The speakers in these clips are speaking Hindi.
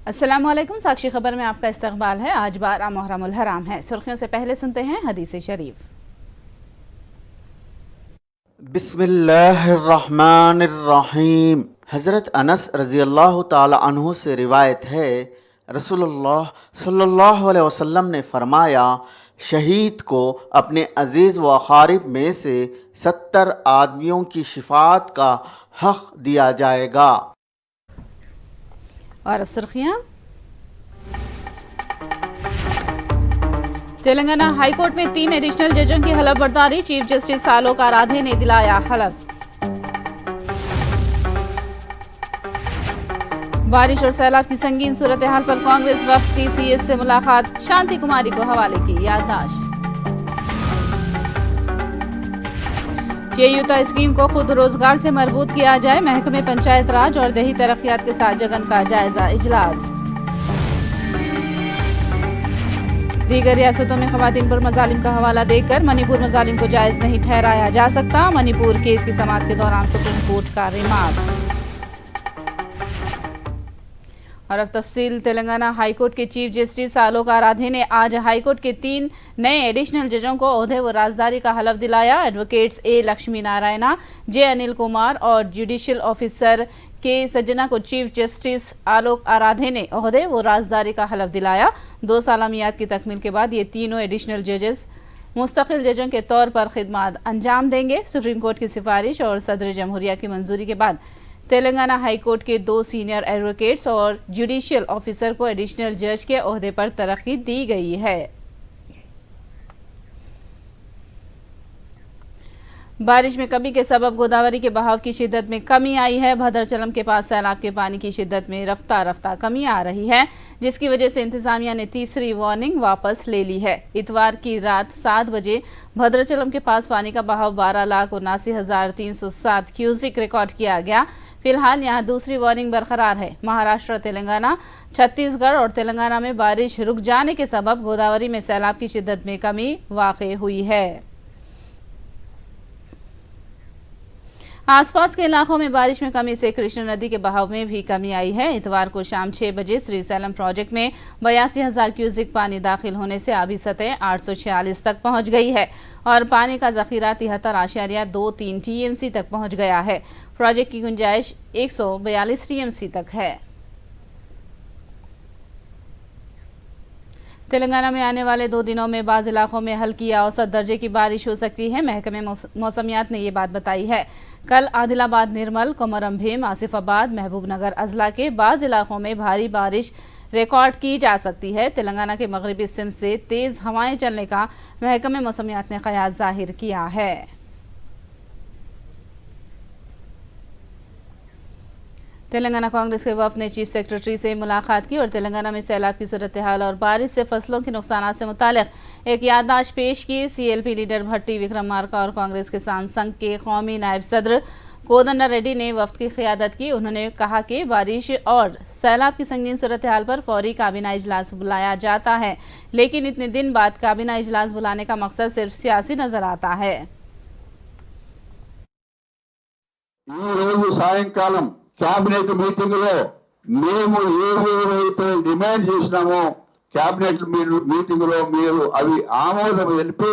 अस्सलामुअलैकुम। साक्षी खबर में आपका इस्तकबाल है। आज 12 मुहर्रमुल हराम है। सुर्खियों से पहले सुनते हैं हदीस शरीफ। बिस्मिल्लाहिर्रहमानिर्रहीम। हज़रत अनस रज़ी अल्लाह ताला अन्हु से रिवायत है, रसूलुल्लाह सल्लल्लाहु अलैहि वसल्लम ने फरमाया, शहीद को अपने अजीज़ व अक़ारिब में से 70 आदमियों की शिफात का हक़ दिया जाएगा। और अब सुर्खियाँ। तेलंगाना हाईकोर्ट में 3 एडिशनल जजों की हलफ बर्दारी। चीफ जस्टिस आलोक आराधे ने दिलाया हलफ। बारिश और सैलाब की संगीन सूरत हाल पर कांग्रेस वफ्द की सीएस से मुलाकात। शांति कुमारी को हवाले की याददाश्त। चेयुता स्कीम को खुद रोजगार से मरबूत किया जाए। महकमे पंचायत राज और देही तरक्यात के साथ जगन का जायजा इजलास। दीगर रियासतों में खवातीन पर मजालिम का हवाला देकर मणिपुर मजालिम को जायज नहीं ठहराया जा सकता। मणिपुर केस की समाअत के दौरान सुप्रीम कोर्ट का रिमार्क। और अब तफसील। तेलंगाना हाईकोर्ट के चीफ जस्टिस आलोक आराधे ने आज हाईकोर्ट के 3 नए एडिशनल जजों को ओहदे व राजदारी का हलफ दिलाया। एडवोकेट्स ए लक्ष्मी नारायणा, जे अनिल कुमार और जुडिशियल ऑफिसर के सज्जना को चीफ जस्टिस आलोक आराधे ने ओहदे व राजदारी का हलफ दिलाया। 2 साल मियाद की तकमील के बाद ये तीनों एडिशनल जजेस मुस्तकिल जजों के तौर पर खिदमत अंजाम देंगे। सुप्रीम कोर्ट की सिफारिश और सदर जमहूरिया की मंजूरी के बाद तेलंगाना हाईकोर्ट के 2 सीनियर एडवोकेट्स और जुडिशियल ऑफिसर को एडिशनल जज के ओहदे पर तरक्की दी गई है। बारिश में कमी के सबब गोदावरी के बहाव की शिद्दत में कमी आई है। भद्राचलम के पास सैलाब के पानी की शिद्दत में रफ्ता रफ्ता कमी आ रही है, जिसकी वजह से इंतजामिया ने तीसरी वार्निंग वापस ले ली है। इतवार की रात 7 बजे भद्राचलम के पास पानी का बहाव 12,79,307 क्यूसिक रिकॉर्ड किया गया। फिलहाल यहां दूसरी वार्निंग बरकरार है। महाराष्ट्र, तेलंगाना, छत्तीसगढ़ और तेलंगाना में बारिश रुक जाने के सबब गोदावरी में सैलाब की शिद्दत में कमी वाक़ई हुई है। आसपास के इलाकों में बारिश में कमी से कृष्ण नदी के बहाव में भी कमी आई है। इतवार को शाम 6 बजे श्रीसैलम प्रोजेक्ट में 82,000 क्यूसिक पानी दाखिल होने से आबी सतह 846 तक पहुंच गई है और पानी का जखीरा 73.23 टीएमसी तक पहुंच गया है। प्रोजेक्ट की गुंजाइश 142 टीएमसी तक है। तेलंगाना में आने वाले 2 दिनों में बाज़ इलाकों में हल्की या औसत दर्जे की बारिश हो सकती है। महकमे मौसमियात ने ये बात बताई है। कल आदिलाबाद, निर्मल, कोमरम भीम, आसिफाबाद, महबूबनगर अजला के बाज़ इलाकों में भारी बारिश रिकॉर्ड की जा सकती है। तेलंगाना के मगरबी सिंध से तेज़ हवाएं चलने का महकमे मौसमियात ने क़यास जाहिर किया है। तेलंगाना कांग्रेस के वफ़द ने चीफ सेक्रेटरी से मुलाकात की और तेलंगाना में सैलाब की सूरत हाल और बारिश से फसलों के नुकसान से मुतालिक एक याददाश्त पेश की। सीएलपी लीडर भट्टी विक्रमार्का और कांग्रेस किसान संघ के कौमी नायब सदर कोदंडा रेड्डी ने वफ़द की क़ियादत की। उन्होंने कहा कि बारिश और सैलाब की संगीन सूरत हाल पर फौरी काबीना इजलास बुलाया जाता है, लेकिन इतने दिन बाद काबीना इजलास बुलाने का मकसद सिर्फ सियासी नजर आता है। कैबिनेट मीटिंग మేము ఏవైతే డిమాండ్ చేసినామో कैबिनेट मीटिंग అవి ఆమోదం తెలిపి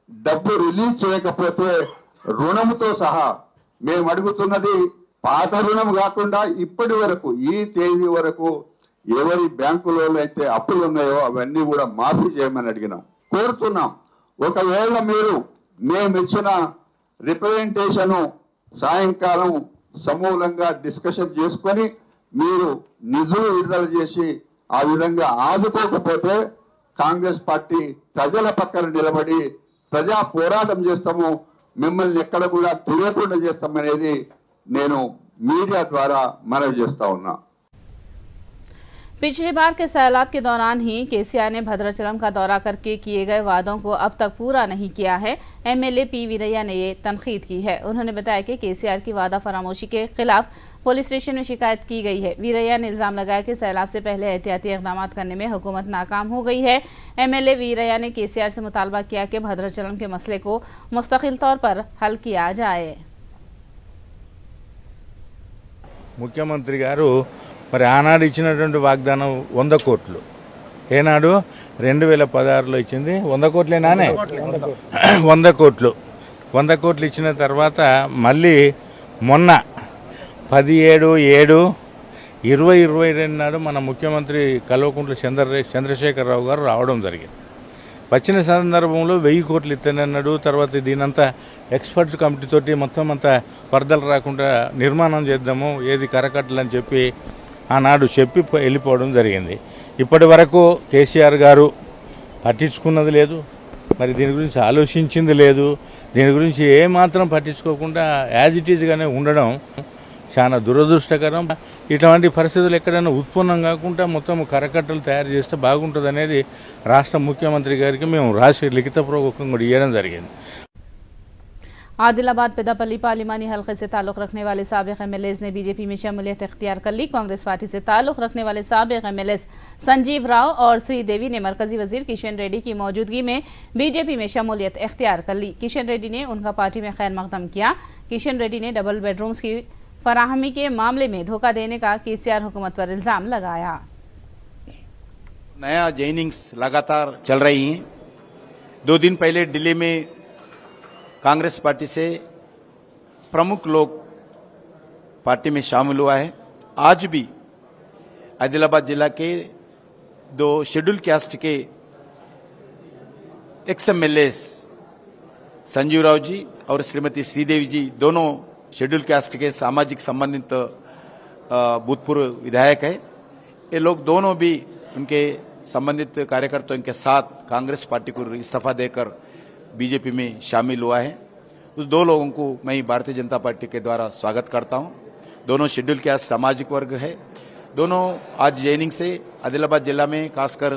డబ్బు రిలీజ్ చేయకపోతే రుణంతో సహా మేము అడుగుతున్నది పాత రుణం కాకుండా ఇప్పటి వరకు ఈ తేదీ వరకు ఎవరి బ్యాంకులో అయితే అప్పులు ఉన్నాయో అవన్నీ కూడా మాఫీ చేయమని అడిగినాం, కోరుతున్నాం। ఒకవేళ మీరు మేము ఇచ్చిన రిప్రజెంటేషన్ సాయంకాలం సమూలంగా డిస్కషన్ చేసుకొని మీరు నిధులు విడుదల చేసి ఆ విధంగా ఆదుకోకపోతే కాంగ్రెస్ పార్టీ ప్రజల పక్కన నిలబడి ప్రజా పోరాటం చేస్తాము, మిమ్మల్ని ఎక్కడ కూడా తెలియకుండా చేస్తామనేది నేను మీడియా ద్వారా మనవి చేస్తా ఉన్నా। पिछली बार के सैलाब के दौरान ही केसीआर ने भद्राचलम का दौरा करके किए गए वादों को अब तक पूरा नहीं किया है। एमएलए पी वीरैया ने ये तनकीद की है। उन्होंने बताया कि केसीआर की वादा फरामोशी के खिलाफ पुलिस स्टेशन में शिकायत की गई है। वीरैया ने इल्जाम लगाया कि सैलाब से पहले एहतियाती इकदाम करने में हुकूमत नाकाम हो गई है। एमएलए वीरैया ने केसीआर से मुतालबा किया कि भद्राचलम के मसले को मुस्तकिल तौर पर हल किया जाए। ముఖ్యమంత్రి గారు మరి ఆనాడు ఇచ్చినటువంటి వాగ్దానం 100 కోట్లు, ఏనాడు 2016లో ఇచ్చింది 100 కోట్లేనానే, 100 కోట్లు. 100 కోట్లు ఇచ్చిన తర్వాత మళ్ళీ మొన్న 17/7/2022 నాడు మన ముఖ్యమంత్రి కల్వకుంట్ల చంద్రశేఖరరావు గారు రావడం జరిగింది. వచ్చిన సందర్భంలో 1000 కోట్లు ఇస్తానన్నాడు. తర్వాత దీనంతా ఎక్స్పర్ట్స్ కమిటీ తోటి మొత్తం అంతా వరదలు రాకుండా నిర్మాణం చేద్దాము, ఏది కరకట్టలని చెప్పి ఆనాడు చెప్పి వెళ్ళిపోవడం జరిగింది. ఇప్పటి వరకు కేసీఆర్ గారు పట్టించుకున్నది లేదు, మరి దీని గురించి ఆలోచించింది లేదు. దీని గురించి ఏమాత్రం పట్టించుకోకుండా యాజ్ ఇట్ ఈజ్గానే ఉండడం చాలా దురదృష్టకరం. ఇటువంటి పరిస్థితులు ఎక్కడైనా ఉత్పన్నం కాకుండా మొత్తం కరకట్టలు తయారు చేస్తే బాగుంటుంది అనేది రాష్ట్ర ముఖ్యమంత్రి గారికి మేము రాసి లిఖితపూర్వకంగా కూడా ఇవ్వడం జరిగింది. आदिलाबाद पेदापल्ली पार्लिमानी हल्के से ताल्लुक़ रखने वाले साबिक़ एमएलएज ने बीजेपी में शमूलियत इख्तियार कर ली। कांग्रेस पार्टी से ताल्लुक़ रखने वाले साबिक़ एमएलएज संजीव राव और श्रीदेवी ने मरकजी वजीर किशन रेड्डी की मौजूदगी में बीजेपी में शमूलियत इख्तियार कर ली। किशन रेड्डी ने उनका पार्टी में खैर मकदम किया। किशन रेड्डी ने डबल बेडरूम्स की फराहमी के मामले में धोखा देने का केसीआर हुकूमत पर इल्ज़ाम लगाया। नया जॉइनिंग्स लगातार चल रही हैं। 2 दिन पहले दिल्ली में कांग्रेस पार्टी से प्रमुख लोग पार्टी में शामिल हुआ है। आज भी आदिलाबाद जिला के 2 शेड्यूल कास्ट के एक्स-एमएलएस संजीव राव जी और श्रीमती श्रीदेवी जी, दोनों शेड्यूल कास्ट के सामाजिक संबंधित भूतपूर्व विधायक है। ये लोग दोनों भी उनके संबंधित कार्यकर्ताओं के साथ कांग्रेस पार्टी को इस्तीफा देकर बीजेपी में शामिल हुआ है। उस 2 लोगों को मैं भारतीय जनता पार्टी के द्वारा स्वागत करता हूं। दोनों शेड्यूल कास्ट सामाजिक वर्ग है। दोनों आज जॉइनिंग से आदिलाबाद जिला में खासकर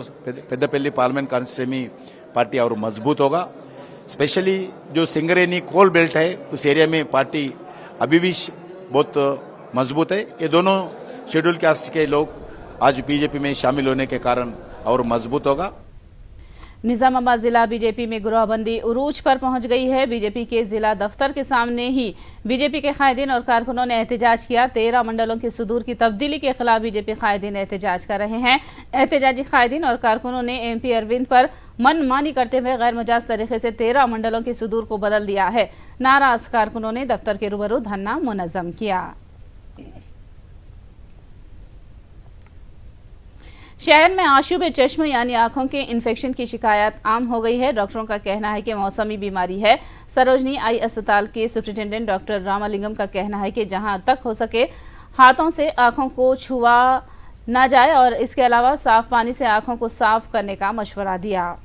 पेद्दापल्ली पार्लियामेंट कॉन्स्टिट्यूंसी पार्टी और मजबूत होगा। स्पेशली जो सिंगरेनी कोल बेल्ट है उस एरिया में पार्टी अभी भी बहुत मजबूत है। ये दोनों शेड्यूल कास्ट के लोग आज बीजेपी में शामिल होने के कारण और मजबूत होगा। निजामाबाद जिला बीजेपी में गिरोहबंदी उरूज पर पहुंच गई है। बीजेपी के जिला दफ्तर के सामने ही बीजेपी के कायदीन और कारकुनों ने एहतजाज किया। 13 मंडलों के सुदूर की तब्दीली के खिलाफ बीजेपी कायदीन एहतजाज कर रहे हैं। एहतजाजी कायदीन और कारकुनों ने एमपी अरविंद पर मनमानी करते हुए गैर मजाज तरीके से 13 मंडलों के सुदूर को बदल दिया है। नाराज कारकुनों ने दफ्तर के रूबरू धरना मुनज़्ज़म किया। शहर में आशूब चश्म यानी आंखों के इन्फेक्शन की शिकायत आम हो गई है। डॉक्टरों का कहना है कि मौसमी बीमारी है। सरोजनी आई अस्पताल के सुप्रिंटेंडेंट डॉक्टर रामालिंगम का कहना है कि जहां तक हो सके हाथों से आंखों को छुआ ना जाए और इसके अलावा साफ पानी से आंखों को साफ करने का मशवरा दिया।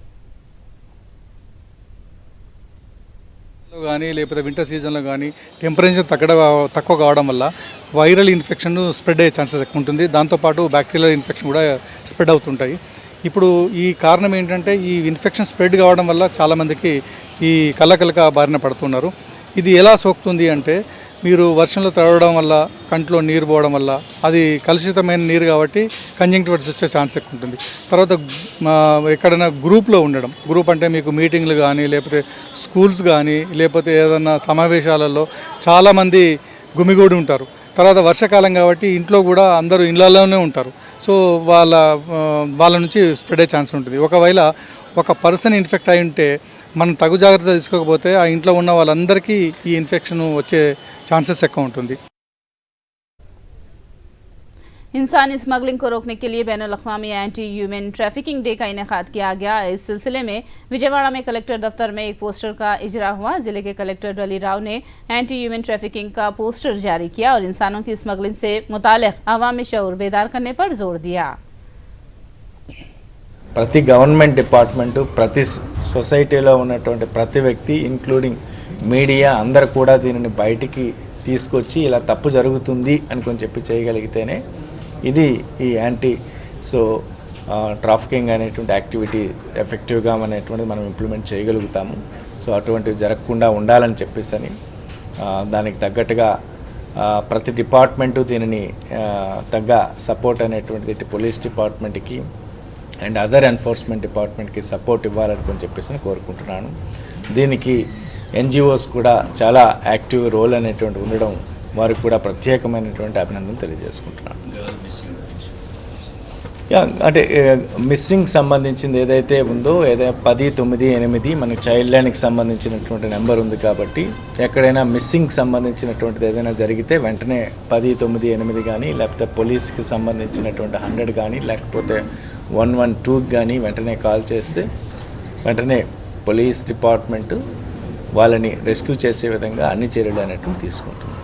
కానీ లేకపోతే వింటర్ సీజన్లో కానీ టెంపరేచర్ తక్కువ కావడం వల్ల వైరల్ ఇన్ఫెక్షన్ స్ప్రెడ్ అయ్యే ఛాన్సెస్ ఎక్కువ ఉంటుంది. దాంతోపాటు బ్యాక్టీరియల్ ఇన్ఫెక్షన్ కూడా స్ప్రెడ్ అవుతుంటాయి. ఇప్పుడు ఈ కారణం ఏంటంటే ఈ ఇన్ఫెక్షన్ స్ప్రెడ్ కావడం వల్ల చాలామందికి ఈ కళ్ళకలక బారిన పడుతున్నారు. ఇది ఎలా సోకుతుంది అంటే మీరు వర్షంలో తడవడం వల్ల కంట్లో నీరు పోవడం వల్ల అది కలుషితమైన నీరు కాబట్టి కంజంక్టివిటిస్ వచ్చే ఛాన్స్ ఎక్కువ ఉంటుంది. తర్వాత ఎక్కడైనా గ్రూప్లో ఉండడం, గ్రూప్ అంటే మీకు మీటింగ్లు కానీ లేకపోతే స్కూల్స్ కానీ లేకపోతే ఏదైనా సమావేశాలలో చాలామంది గుమిగూడి ఉంటారు. తర్వాత వర్షాకాలం కాబట్టి ఇంట్లో కూడా అందరూ ఇళ్లలోనే ఉంటారు. సో వాళ్ళ నుంచి స్ప్రెడ్ అయ్యే ఛాన్స్ ఉంటుంది. ఒకవేళ ఒక పర్సన్ ఇన్ఫెక్ట్ అయి ఉంటే మనం తగు జాగ్రత్త తీసుకోకపోతే ఆ ఇంట్లో ఉన్న వాళ్ళందరికీ ఈ ఇన్ఫెక్షన్ వచ్చే ఛాన్సెస్ ఎక్కువ ఉంటుంది. इंसानी स्मगलिंग को रोकने के लिए बैनुल-अक़वामी एंटी ह्यूमन ट्रैफिकिंग डे का इनेकाद किया गया। इस सिलसिले में विजयवाड़ा में कलेक्टर दफ्तर में एक पोस्टर का इजरा हुआ। जिले के कलेक्टर डली राव ने एंटी ह्यूमन ट्रैफिकिंग का पोस्टर जारी किया और इंसानों की स्मगलिंग से मुताल्लिक़ अवामी शऊर बेदार करने पर जोर दिया। ప్రతి గవర్నమెంట్ డిపార్ట్మెంటు ప్రతి సొసైటీలో ఉన్నటువంటి ప్రతి వ్యక్తి ఇంక్లూడింగ్ మీడియా అందరూ కూడా దీనిని బయటికి తీసుకొచ్చి ఇలా తప్పు జరుగుతుంది అని చెప్పి చేయగలిగితేనే ఇది ఈ యాంటీ ట్రాఫికింగ్ అనేటువంటి యాక్టివిటీ ఎఫెక్టివ్గా అనేటువంటిది మనం ఇంప్లిమెంట్ చేయగలుగుతాము. సో అటువంటివి జరగకుండా ఉండాలని చెప్పేసి దానికి తగ్గట్టుగా ప్రతి డిపార్ట్మెంటు దీనిని తగ్గ సపోర్ట్ అనేటువంటిది పోలీస్ డిపార్ట్మెంట్కి అండ్ అదర్ ఎన్ఫోర్స్మెంట్ డిపార్ట్మెంట్కి సపోర్ట్ ఇవ్వాలని చెప్పేసి కోరుకుంటున్నాను. దీనికి ఎన్జిఓస్ కూడా చాలా యాక్టివ్ రోల్ అనేటువంటి ఉండడం వారికి కూడా ప్రత్యేకమైనటువంటి అభినందనలు తెలియజేసుకుంటున్నాను. అంటే మిస్సింగ్ సంబంధించింది ఏదైతే ఉందో 1098 మన చైల్డ్ లైన్కి సంబంధించినటువంటి నెంబర్ ఉంది కాబట్టి ఎక్కడైనా మిస్సింగ్ సంబంధించినటువంటిది ఏదైనా జరిగితే వెంటనే 1098 కానీ లేకపోతే పోలీస్కి సంబంధించినటువంటి 100 కానీ లేకపోతే 112 కానీ వెంటనే కాల్ చేస్తే వెంటనే పోలీస్ డిపార్ట్మెంట్ వాళ్ళని రెస్క్యూ చేసే విధంగా అన్ని చర్యలు అనేటువంటి తీసుకుంటుంది.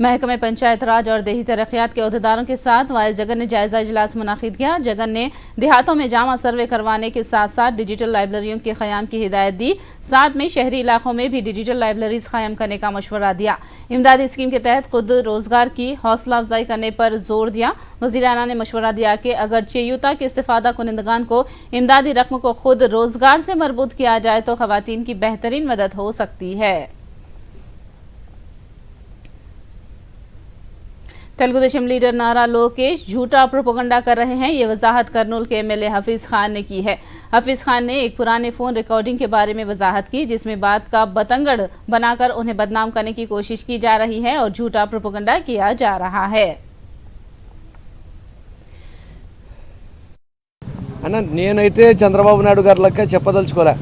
महकमे पंचायत राज और देही तरक्यात के अहदेदारों के साथ वाइस जगन ने जायजा इजलास मुनाकिद किया। जगन ने देहातों में जामा सर्वे करवाने के साथ साथ डिजिटल लाइब्रेरियों के क़याम की हिदायत दी। साथ में शहरी इलाकों में भी डिजिटल लाइब्रेरीज कायम करने का मशवरा दिया। इमदादी स्कीम के तहत खुद रोजगार की हौसला अफजाई करने पर जोर दिया। वज़ीर आला ने मशवरा दिया कि अगर चेयूता के इस्तिफादा कुनिंदगान को इमदादी रकम को खुद रोजगार से मरबूत किया जाए तो खवातीन की बेहतरीन मदद हो सकती है। तेलुगुदेशम लीडर नारा लोकेश झूठा प्रोपेगेंडा कर रहे हैं, ये वजाहत करनूल के एमएलए हफीज खान ने की है। हफीज खान ने एक पुराने फोन रिकॉर्डिंग के बारे में वजाहत की जिसमें बात का बतंगड़ बनाकर उन्हें बदनाम करने की कोशिश की जा रही है और झूठा प्रोपेगेंडा किया जा रहा है। అన్న నేనైతే చంద్రబాబు నాయుడు గారి లెక్క చెప్పదలుచుకోలే.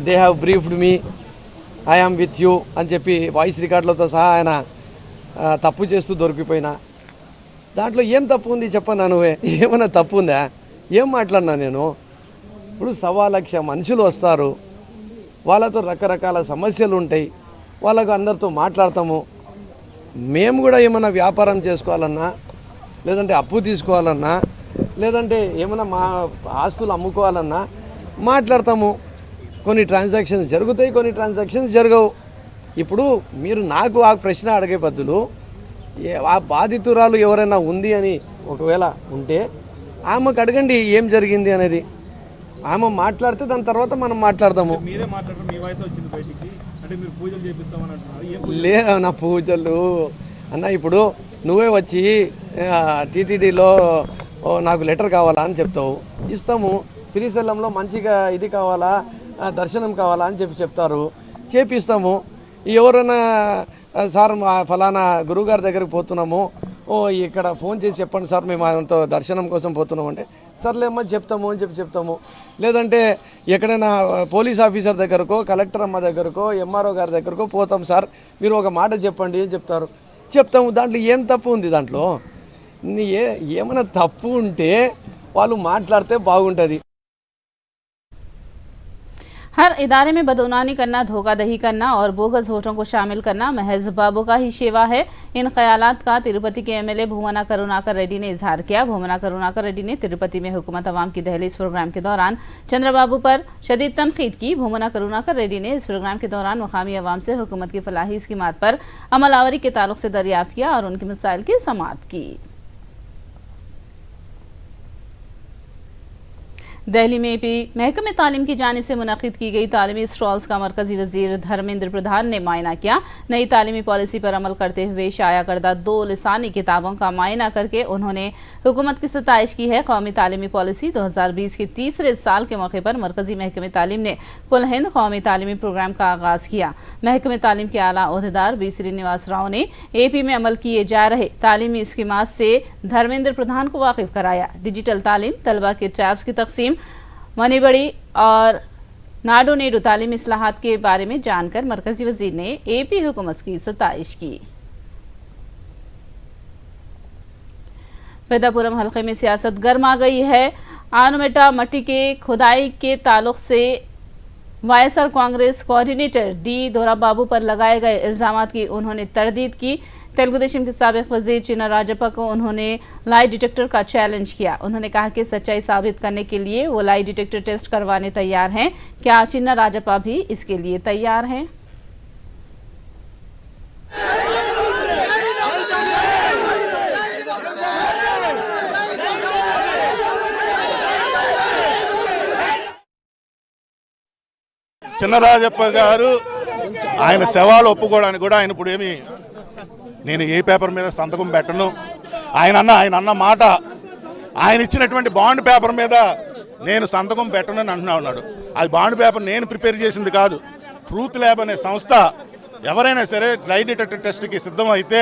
They have briefed me I am with you అని చెప్పి వాయిస్ రికార్డులతో సహా ఆయన తప్పు చేస్తూ దొరికిపోయినా దాంట్లో ఏం తప్పు ఉంది చెప్పన్నా, నువ్వే ఏమైనా తప్పు ఉందా? ఏం మాట్లాడినా నేను? ఇప్పుడు 1,00,000 మనుషులు వస్తారు, వాళ్ళతో రకరకాల సమస్యలు ఉంటాయి, వాళ్ళకు అందరితో మాట్లాడతాము. మేము కూడా ఏమైనా వ్యాపారం చేసుకోవాలన్నా లేదంటే అప్పు తీసుకోవాలన్నా లేదంటే ఏమైనా మా ఆస్తులు అమ్ముకోవాలన్నా మాట్లాడతాము. కొన్ని ట్రాన్సాక్షన్స్ జరుగుతాయి, కొన్ని ట్రాన్సాక్షన్స్ జరగవు. ఇప్పుడు మీరు నాకు ఆ ప్రశ్న అడిగే బదులు ఆ బాధితురాలు ఎవరైనా ఉంది అని ఒకవేళ ఉంటే ఆమెకు అడగండి ఏం జరిగింది అనేది. ఆమె మాట్లాడితే దాని తర్వాత మనం మాట్లాడదాము. లేదు నా పూజలు అన్న, ఇప్పుడు నువ్వే వచ్చి టీటీడీలో నాకు లెటర్ కావాలా అని చెప్తావు, ఇస్తాము. శ్రీశైలంలో మంచిగా ఇది కావాలా, దర్శనం కావాలా అని చెప్తారు, చేపిస్తాము. ఎవరైనా సార్ మా ఫలానా గురువుగారి దగ్గరికి పోతున్నాము, ఇక్కడ ఫోన్ చేసి చెప్పండి సార్ మేము ఆయనతో దర్శనం కోసం పోతున్నాము అంటే సర్లేమ్మా చెప్తాము అని చెప్తాము. లేదంటే ఎక్కడైనా పోలీస్ ఆఫీసర్ దగ్గరకో కలెక్టర్ అమ్మ దగ్గరకో ఎంఆర్ఓ గారి దగ్గరకో పోతాం సార్ మీరు ఒక మాట చెప్పండి అని చెప్తాము. దాంట్లో ఏం తప్పు ఉంది? దాంట్లో ఏమైనా తప్పు ఉంటే వాళ్ళు మాట్లాడితే బాగుంటుంది. हर इदारे में बदउनानी करना, धोखाधड़ी करना और बोगस वोटों को शामिल करना महज बाबू का ही शेवा है। इन ख्यालात का तिरुपति के एमएलए भूमना करुणाकर रेड्डी ने इजहार किया। भूमना करुणाकर रेड्डी ने तिरुपति में हुकूमत अवाम की दहलीज प्रोग्राम के दौरान चंद्रबाबू पर शदीद तनकीद की। भूमना करुणाकर रेड्डी ने इस प्रोग्राम के दौरान मुकामी अवाम से हुकूमत की फलाही स्कीमात पर अमलावरी के ताल्लुक से दरियाफ्त किया और उनके मसाइल की समाअत की। दिल्ली में भी महकमे तालीम की जानिब से मुनक़िद की गई तालीमी स्टॉल्स का मरकजी वजीर धर्मेंद्र प्रधान ने मायना किया। नई तालीमी पॉलिसी पर अमल करते हुए शाया करदा 2 लिसानी किताबों का मायना करके उन्होंने हुकूमत की सताइश की है। कौमी तालीमी पॉलिसी 2020 के तीसरे साल के मौके पर मरकजी महकमे तालीम ने कुल हिंद कौमी तालीमी प्रोग्राम का आगाज़ किया। महकमे तालीम के आला ओहदेदार बी श्रीनिवास राव ने AP में अमल किए जा रहे तालीमी स्कीमात से धर्मेंद्र प्रधान को वाकिफ कराया। डिजिटल तालीम, तलबा के टैब्स की तकसीम, मनीबड़ी और नाडो नेडो तालीमी इस्लाहात के बारे में जानकर मरकजी वजीर ने AP हुकूमत की सताइश की। पेदापुरम हल्के में सियासत गर्म आ गई है। आनोमेटा मट्टी के खुदाई के ताल्लुक से YSR कांग्रेस कोऑर्डिनेटर D दोरा बाबू पर लगाए गए इल्जामात की उन्होंने तरदीद की। तेलुगुदेशम के साबिक वजीर चिन्ना राजप्पा को उन्होंने लाई डिटेक्टर का चैलेंज किया। उन्होंने कहा कि सच्चाई साबित करने के लिए वो लाई डिटेक्टर टेस्ट करवाने तैयार हैं। क्या चिन्ना राजप्पा भी इसके लिए तैयार हैं? చిన్నరాజప్ప గారు ఆయన సవాలు ఒప్పుకోవడానికి కూడా ఆయన ఇప్పుడు ఏమి నేను ఏ పేపర్ మీద సంతకం పెట్టను, ఆయన అన్న మాట ఆయన ఇచ్చినటువంటి బాండ్ పేపర్ మీద నేను సంతకం పెట్టను అని అంటున్నా ఉన్నాడు. అది బాండ్ పేపర్ నేను ప్రిపేర్ చేసింది కాదు, ట్రూత్ ల్యాబ్ అనే సంస్థ ఎవరైనా సరే లై డిటెక్టర్ టెస్ట్కి సిద్ధమైతే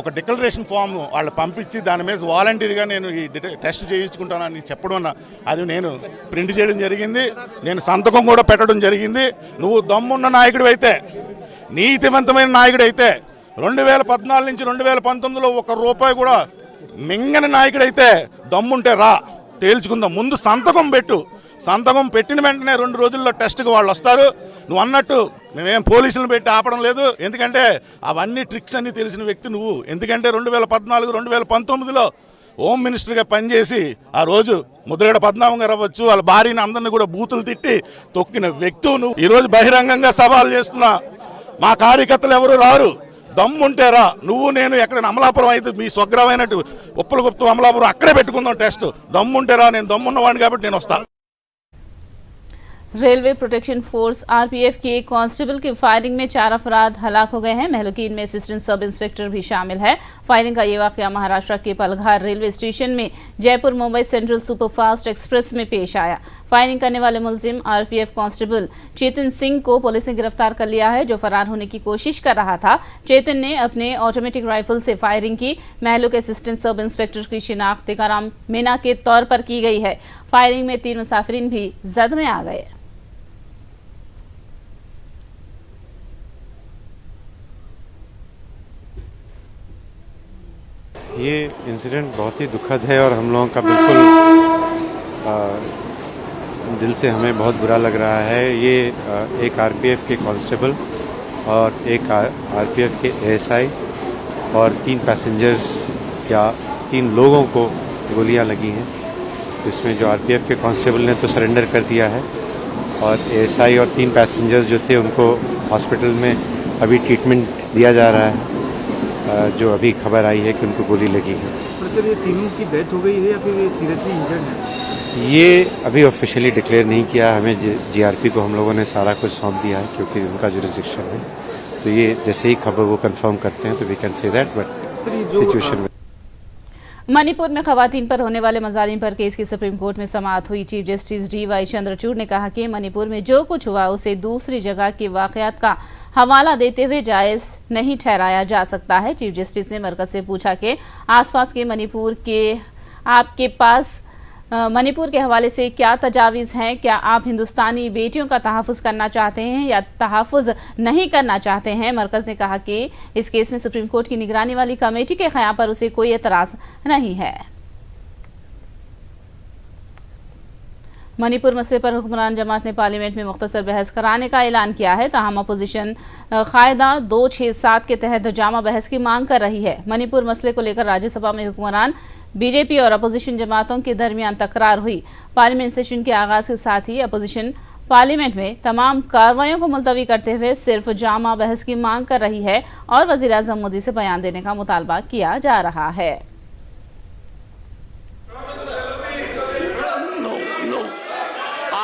ఒక డిక్లరేషన్ ఫామ్ వాళ్ళు పంపించి దాని మీద వాలంటీర్గా నేను ఈ టెస్ట్ చేయించుకుంటానని చెప్పడం అది నేను ప్రింట్ చేయడం జరిగింది. నేను సంతకం కూడా పెట్టడం జరిగింది. నువ్వు దమ్మున్న నాయకుడు అయితే, నీతివంతమైన నాయకుడు అయితే 2014 నుంచి 2019లో ₹1 కూడా మింగని నాయకుడైతే దమ్ముంటే రా తేల్చుకుందాం. ముందు సంతకం పెట్టు. సంతకం పెట్టిన వెంటనే 2 రోజుల్లో టెస్ట్కి వాళ్ళు వస్తారు. నువ్వు అన్నట్టు మేమేం పోలీసులను పెట్టి ఆపడం లేదు. ఎందుకంటే అవన్నీ ట్రిక్స్ అన్నీ తెలిసిన వ్యక్తి నువ్వు. ఎందుకంటే 2014, 2019లో హోమ్ మినిస్టర్గా పనిచేసి ఆ రోజు ముద్రగడ పద్మనాభం గారు అవ్వచ్చు, వాళ్ళ భార్యని అందరినీ కూడా బూతులు తిట్టి తొక్కిన వ్యక్తి నువ్వు. ఈరోజు బహిరంగంగా సవాల్ చేస్తున్నా, మా కార్యకర్తలు ఎవరు రారు, దమ్ముంటేరా నువ్వు నేను ఎక్కడైనా అమలాపురం అయితే మీ స్వగ్రహమైనట్టు ఉప్పలగుప్తం అమలాపురం అక్కడే పెట్టుకుందాం టెస్ట్. దమ్ముంటేరా, నేను దమ్మున్నవాడిని కాబట్టి నేను వస్తాను. रेलवे प्रोटेक्शन फोर्स आरपीएफ के एक कांस्टेबल की फायरिंग में 4 अफराद हलाक हो गए हैं। महलुकीन में असिस्टेंट सब इंस्पेक्टर भी शामिल है। फायरिंग का ये वाकया महाराष्ट्र के पलघर रेलवे स्टेशन में Jaipur Mumbai central superfast express में पेश आया। फायरिंग करने वाले मुलजिम आरपीएफ कांस्टेबल चेतन सिंह को पुलिस ने गिरफ्तार कर लिया है, जो फरार होने की कोशिश कर रहा था। चेतन ने अपने ऑटोमेटिक राइफल से फायरिंग की। महलू के असिस्टेंट सब इंस्पेक्टर की शिनाख्त टीकाराम मीना के तौर पर की गई है। फायरिंग में 3 मुसाफिरीन भी जद में आ गए। ये इंसिडेंट बहुत ही दुखद है और हम लोगों का बिल्कुल दिल से हमें बहुत बुरा लग रहा है। ये एक आरपीएफ के कांस्टेबल और एक आरपीएफ के एएसआई और 3 पैसेंजर्स या 3 लोगों को गोलियां लगी हैं। इसमें जो आरपीएफ के कांस्टेबल ने तो सरेंडर कर दिया है और एएसआई और 3 पैसेंजर्स जो थे उनको हॉस्पिटल में अभी ट्रीटमेंट दिया जा रहा है। जो अभी खबर आई है कि उनको गोली लगी है। सर ये तीनों की डेथ हो गई है या फिर ये सीरियसली इंजर्ड है? ये अभी ऑफिशियली डिक्लेयर नहीं किया। हमें जीआरपी को हम लोगों ने सारा कुछ सौंप दिया है क्योंकि उनका जुरिसडिक्शन है। तो ये जैसे ही खबर वो कंफर्म करते हैं तो we can say that, but situation Manipur में खवातीन पर होने वाले मजालिम पर केस की सुप्रीम कोर्ट में समाअत हुई। Chief justice D.Y.. चंद्रचूड़ ने कहा कि मणिपुर में जो कुछ हुआ उसे दूसरी जगह के वाकयात का हवाला देते हुए जायज नहीं ठहराया जा सकता है। चीफ जस्टिस ने मरकज से पूछा कि आसपास के मणिपुर के आपके पास मणिपुर के हवाले से क्या तजावीज़ हैं? क्या आप हिंदुस्तानी बेटियों का तहफ़्फ़ुज़ करना चाहते हैं या तहफ़्फ़ुज़ नहीं करना चाहते हैं? मरकज़ ने कहा कि इस केस में सुप्रीम कोर्ट की निगरानी वाली कमेटी के क़याम पर उसे कोई एतराज़ नहीं है। मणिपुर मसले पर हुक्मरान जमात ने पार्लियामेंट में मुख्तसर बहस कराने का ऐलान किया है। ताहम अपोजिशन कायदा 267 के तहत जामा बहस की मांग कर रही है। मणिपुर मसले को लेकर राज्यसभा में हुक्मरान बीजेपी और अपोजिशन जमातों के दरमियान तकरार हुई। पार्लियामेंट सेशन के आगाज के साथ ही अपोजिशन पार्लियामेंट में तमाम कार्रवाइयों को मुलतवी करते हुए सिर्फ जामा बहस की मांग कर रही है और वज़ीर-ए-आज़म मोदी से बयान देने का मुतालबा किया जा रहा है।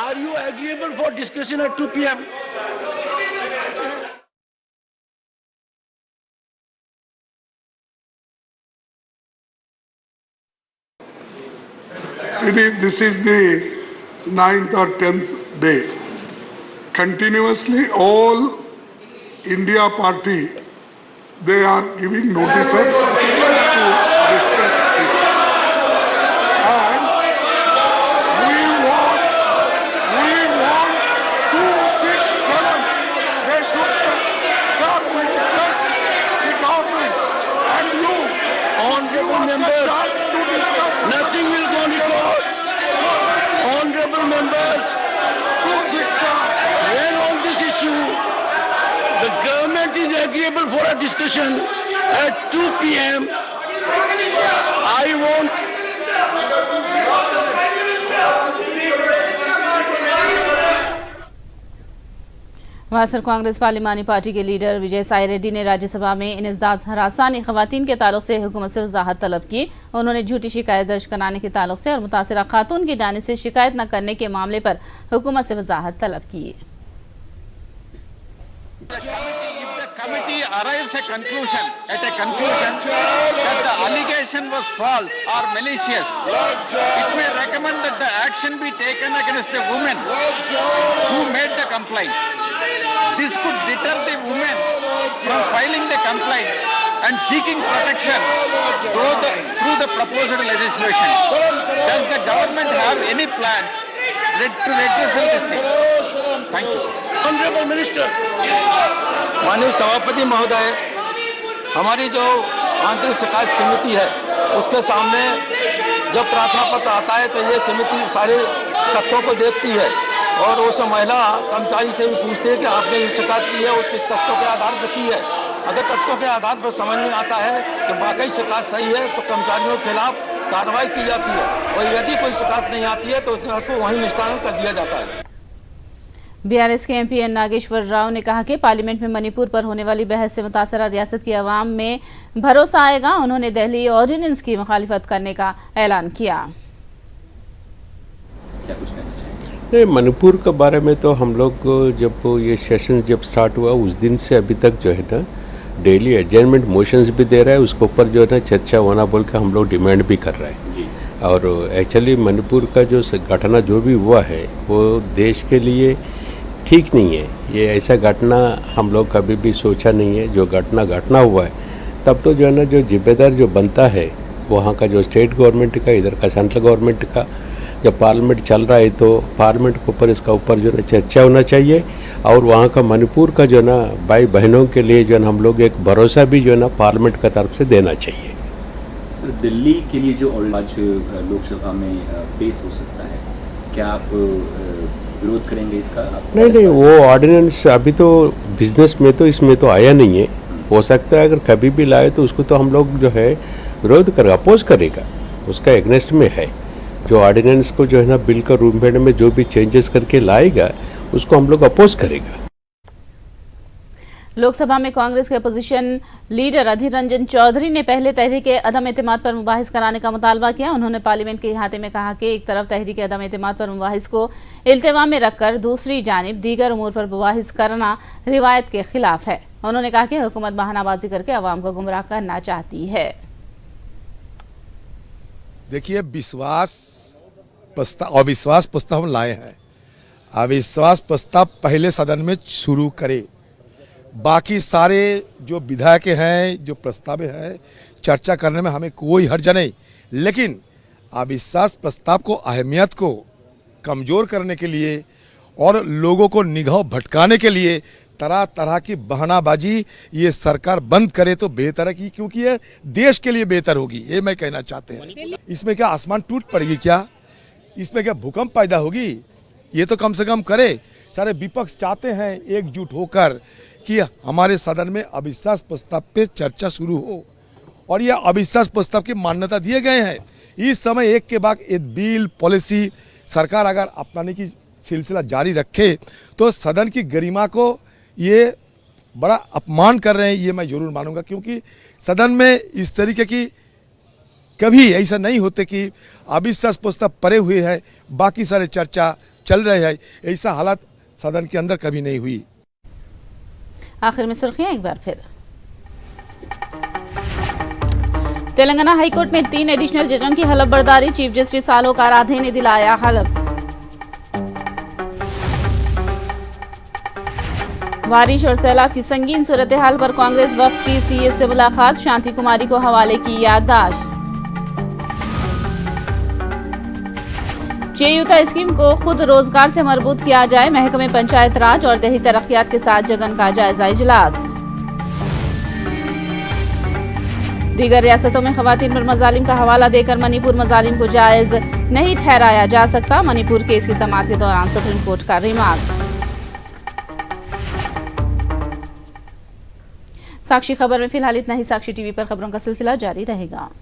Are you agreeable for discussion at 2 p.m.? This is the 9th or 10th day. Continuously all India party, they are giving notices to discuss it. And we want 267. They should, sir, we request the government and you give us a chance to discuss. Nothing will go to court. Honorable members, when on this issue, the government is agreeable for a discussion at 2 p.m. I want YSR Congress parliamentary party के लीडर विजय साई रेड्डी ने राज्यसभा में इनसदाद हरासानी खवातीन के ताल्लुक से हुकूमत से वजाहत तलब की। उन्होंने झूठी शिकायत दर्ज कराने के ताल्लुक से और मुतासिरा खातून की जानिब से शिकायत न करने के मामले पर हुकूमत से वजाहत तलब की। Committee arrives at a conclusion that the allegation was false or malicious, it may recommend that the action be taken against the woman who made the complaint. this could deter the women from filing the complaint and seeking protection through the proposed legislation. Does the government have any plans to redress the same? Thank you, sir. Honorable Minister. माननीय सभापति महोदय, हमारी जो आंतरिक शिकायत समिति है उसके सामने जब प्रार्थना पत्र आता है तो ये समिति सारे तथ्यों को देखती है और उस महिला कर्मचारी से भी पूछती है कि आपने जो शिकायत की है वो किस तथ्यों के आधार पर की है। अगर तथ्यों के आधार पर समझ में आता है कि वाकई शिकायत सही है तो कर्मचारियों के खिलाफ कार्रवाई की जाती है और यदि कोई शिकायत नहीं आती है तो उसको वहीं निष्पादन कर दिया जाता है। बीआरएस के एमपी एन नागेश्वर राव ने कहा कि पार्लियामेंट में मणिपुर पर होने वाली बहस से मुतासरा रियासत की आवाम में भरोसा आएगा। उन्होंने दिल्ली ऑर्डिनेंस की मुखालिफत करने का ऐलान किया। नहीं, मणिपुर के बारे में तो हम लोग जब ये सेशन जब स्टार्ट हुआ उस दिन से अभी तक जो है ना डेली एडजर्नमेंट मोशंस भी दे रहा है, उसके ऊपर जो है ना चर्चा होना बोल के हम लोग डिमांड भी कर रहे हैं। और एक्चुअली मणिपुर का जो घटना जो भी हुआ है वो देश के लिए ठीक नहीं है। ये ऐसा घटना हम लोग कभी भी सोचा नहीं है। जो घटना हुआ है तब तो जो है ना जो जिम्मेदार जो बनता है वहाँ का जो स्टेट गवर्नमेंट का, इधर का सेंट्रल गवर्नमेंट का, जब पार्लियामेंट चल रहा है तो पार्लियामेंट के ऊपर इसका ऊपर जो है चर्चा होना चाहिए और वहाँ का मणिपुर का जो है ना भाई बहनों के लिए जो है हम लोग एक भरोसा भी जो है ना पार्लियामेंट का तरफ से देना चाहिए। सर, दिल्ली के लिए जो आज लोकसभा में पेश हो सकता है, क्या आप विरोध करेंगे इसका? नहीं, वो ऑर्डिनेंस अभी तो बिजनेस में तो इसमें तो आया नहीं है। हो सकता है अगर कभी भी लाए तो उसको तो हम लोग जो है विरोध करेगा, अपोज करेगा, उसका एग्नेस्ट में है। जो ऑर्डिनेंस को जो है ना बिल का रूम में जो भी चेंजेस करके लाएगा उसको हम लोग अपोज करेगा। लोकसभा में कांग्रेस के अपोजिशन लीडर अधीर रंजन चौधरी ने पहले तहरीक अदम एतमाद पर मुबाहिस कराने का मुतालबा किया। उन्होंने पार्लियामेंट के इहाते में कहा कि एक तरफ तहरीक अदम एतमाद पर मुबाहिस को इल्तिवा में रखकर दूसरी जानिब दीगर उमूर पर मुबाहिस करना रिवायत के खिलाफ है। उन्होंने कहा कि हुकूमत बहानाबाजी करके अवाम को गुमराह करना चाहती है। देखिए, अविश्वास प्रस्ताव हम लाए हैं। अविश्वास प्रस्ताव पहले सदन में शुरू करे, बाकी सारे जो विधायक हैं, जो प्रस्ताव है, चर्चा करने में हमें कोई हर्ज नहीं। लेकिन अविश्वास प्रस्ताव को अहमियत को कमज़ोर करने के लिए और लोगों को निगाह भटकाने के लिए तरह तरह की बहानाबाजी ये सरकार बंद करे तो बेहतर है, क्योंकि ये देश के लिए बेहतर होगी। ये मैं कहना चाहते हैं। इसमें क्या आसमान टूट पड़ेगी? क्या इसमें क्या भूकंप पैदा होगी? ये तो कम से कम करे। सारे विपक्ष चाहते हैं एकजुट होकर कि हमारे सदन में अविश्वास प्रस्ताव पे चर्चा शुरू हो और यह अविश्वास प्रस्ताव की मान्यता दिए गए हैं। इस समय एक के बाद एक बिल पॉलिसी सरकार अगर अपनाने की सिलसिला जारी रखे तो सदन की गरिमा को ये बड़ा अपमान कर रहे हैं, ये मैं जरूर मानूंगा। क्योंकि सदन में इस तरीके की कभी ऐसा नहीं होते कि अविश्वास प्रस्ताव पड़े हुए है, बाकी सारे चर्चा चल रहे हैं। ऐसा हालत सदन के अंदर कभी नहीं हुई। आखिर में सुर्खियां एक बार फिर। तेलंगाना हाईकोर्ट में 3 एडिशनल जजों की हलफ बर्दारी। चीफ जस्टिस आलोक आराधे ने दिलाया हलफ। बारिश और सैलाब की संगीन सूरत हाल पर कांग्रेस वफ्द की सीएस से मुलाकात। शांति कुमारी को हवाले की याददाश्त। चेयुता स्कीम को खुद रोजगार से मरबूत किया जाए। महकमे पंचायत राज और देही तरक्कियात के साथ जगन का जायजा इजलास। दीगर रियासतों में खवातीन पर मजालिम का हवाला देकर मणिपुर मजालिम को जायज नहीं ठहराया जा सकता। मणिपुर केस की समाअत के दौरान सुप्रीम कोर्ट का रिमार्क। साक्षी खबर में फिलहाल इतना ही। साक्षी टीवी पर खबरों का सिलसिला जारी रहेगा।